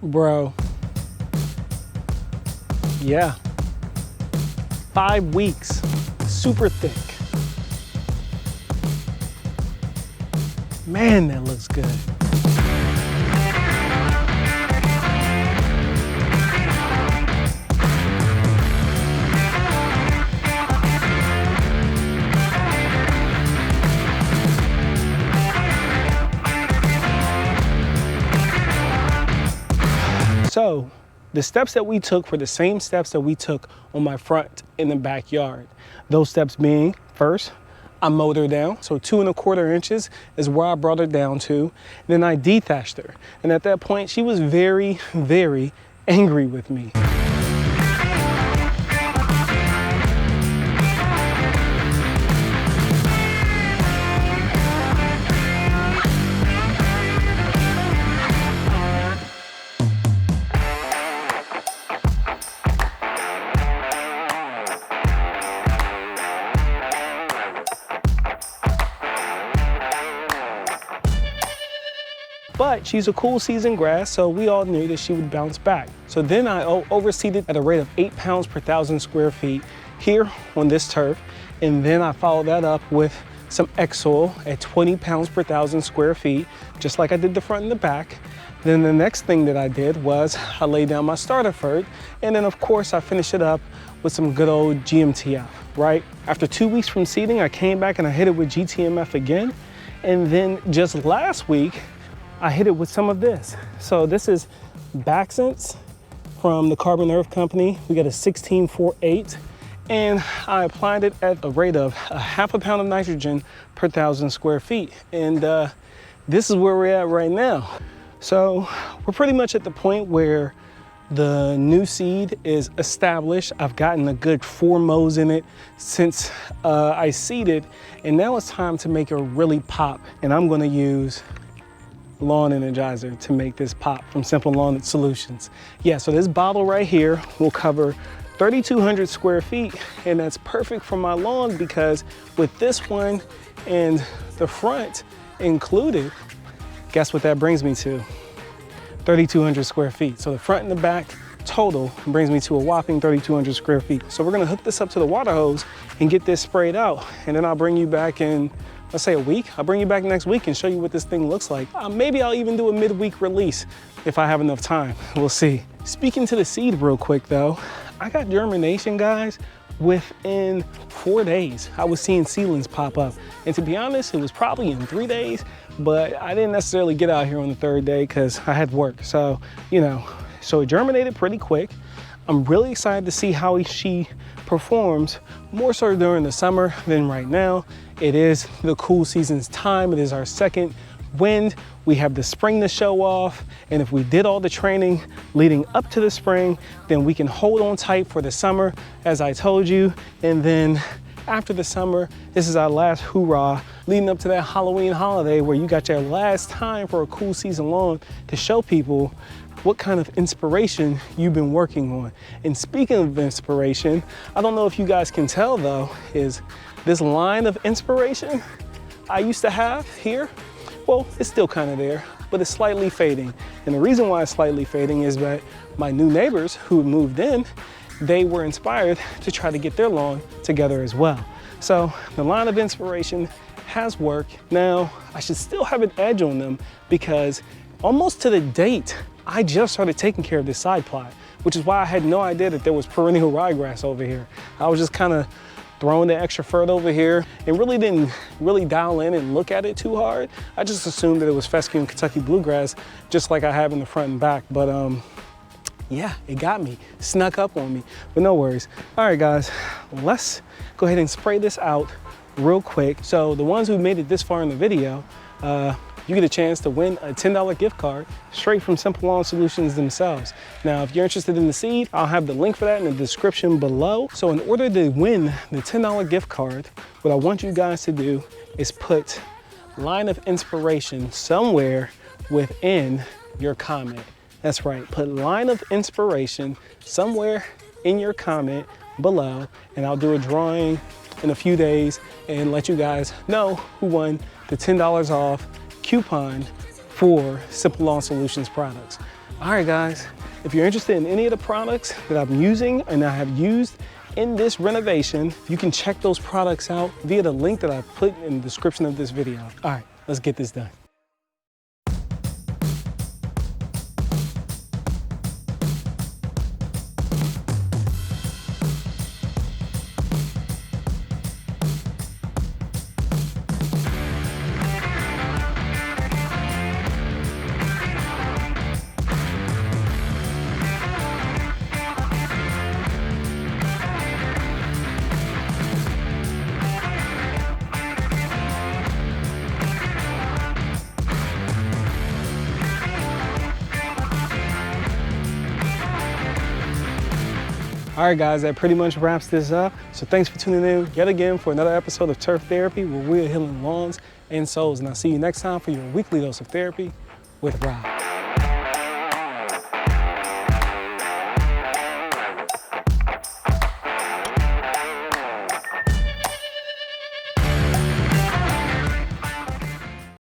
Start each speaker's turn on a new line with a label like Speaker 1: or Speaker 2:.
Speaker 1: Bro, yeah. 5 weeks, super thick. Man, that looks good. So the steps that we took were the same steps that we took on my front in the backyard. Those steps being, first, I mowed her down. So 2¼ inches is where I brought her down to. Then I dethatched her. And at that point, she was very, very angry with me. But she's a cool season grass, so we all knew that she would bounce back. So then I overseeded at a rate of 8 pounds per 1,000 square feet here on this turf. And then I followed that up with some X-Soil at 20 pounds per 1,000 square feet, just like I did the front and the back. Then the next thing that I did was I laid down my starter fert. And then of course I finished it up with some good old GMTF, right? After 2 weeks from seeding, I came back and I hit it with GTMF again. And then just last week, I hit it with some of this. So this is Baxence from the Carbon Earth Company. We got a 1648, and I applied it at a rate of 1/2 pound of nitrogen per 1,000 square feet. And this is where we're at right now. So we're pretty much at the point where the new seed is established. I've gotten a good 4 mows in it since I seeded, and now it's time to make it really pop. And I'm gonna use Lawn Energizer to make this pop from Simple Lawn Solutions. Yeah, so this bottle right here will cover 3,200 square feet, and that's perfect for my lawn because with this one and the front included, guess what that brings me to? 3,200 square feet. So the front and the back total brings me to a whopping 3,200 square feet. So we're gonna hook this up to the water hose and get this sprayed out, and then I'll bring you back in, let's say a week. I'll bring you back next week and show you what this thing looks like. Maybe I'll even do a midweek release if I have enough time. We'll see. Speaking to the seed real quick though, I got germination, guys, within 4 days. I was seeing seedlings pop up. And to be honest, it was probably in 3 days, but I didn't necessarily get out here on the 3rd day because I had work. So, you know, so it germinated pretty quick. I'm really excited to see how she performs, more so during the summer than right now. It is the cool season's time. It is our second wind. We have the spring to show off. And if we did all the training leading up to the spring, then we can hold on tight for the summer, as I told you. And then after the summer, this is our last hoorah leading up to that Halloween holiday where you got your last time for a cool season lawn to show people what kind of inspiration you've been working on. And speaking of inspiration, I don't know if you guys can tell though, is this line of inspiration I used to have here, well, it's still kind of there, but it's slightly fading. And the reason why it's slightly fading is that my new neighbors who moved in, they were inspired to try to get their lawn together as well. So the line of inspiration has worked. Now, I should still have an edge on them because almost to the date, I just started taking care of this side plot, which is why I had no idea that there was perennial ryegrass over here. I was just kind of throwing the extra fert over here and really didn't dial in and look at it too hard. I just assumed that it was fescue and Kentucky bluegrass, just like I have in the front and back. But yeah, it got me, snuck up on me, but no worries. All right, guys, let's go ahead and spray this out real quick. So the ones who made it this far in the video, you get a chance to win a $10 gift card straight from Simple Lawn Solutions themselves. Now, if you're interested in the seed, I'll have the link for that in the description below. So in order to win the $10 gift card, what I want you guys to do is put line of inspiration somewhere within your comment. That's right, put line of inspiration somewhere in your comment below, and I'll do a drawing in a few days and let you guys know who won the $10 off coupon for Simple Lawn Solutions products. All right, guys, if you're interested in any of the products that I'm using and I have used in this renovation, you can check those products out via the link that I put in the description of this video. All right, let's get this done. All right, guys, that pretty much wraps this up. So thanks for tuning in yet again for another episode of Turf Therapy, where we're healing lawns and souls. And I'll see you next time for your weekly dose of therapy with Rob.